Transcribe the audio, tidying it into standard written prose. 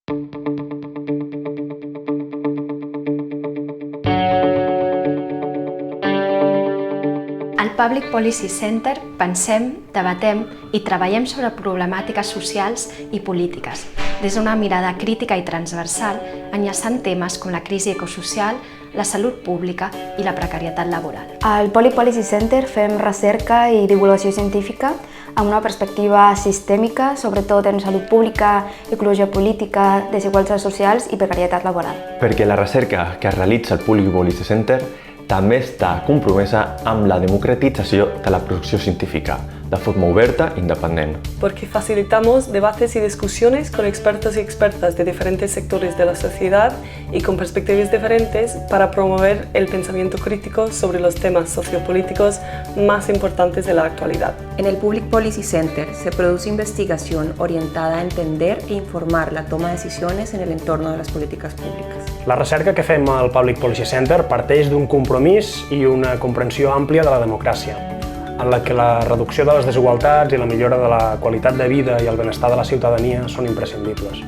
Al Public Policy Center pensem, debatem i treballem sobre problemàtiques socials i polítiques, des d'una mirada crítica i transversal, enllaçant temes com la crisi ecosocial, la salut pública i la precarietat laboral. Al Public Policy Center fem recerca i divulgació científica amb una perspectiva sistèmica, sobretot en salut pública, ecologia política, desigualtats socials i precarietat laboral. Perquè la recerca que es realitza al Public Policy Center també està compromesa amb la democratització de la producció científica, de forma oberta i independent. Porque facilitamos debates y discusiones con expertos y expertas de diferentes sectores de la sociedad y con perspectivas diferentes para promover el pensamiento crítico sobre los temas sociopolíticos más importantes de la actualidad. En el Public Policy Center se produce investigación orientada a entender e informar la toma de decisiones en el entorno de las políticas públicas. La recerca que fem al Public Policy Center parteix d'un compromís i una comprensió àmplia de la democràcia, en la que la reducció de les desigualtats i la millora de la qualitat de vida i el benestar de la ciutadania són imprescindibles.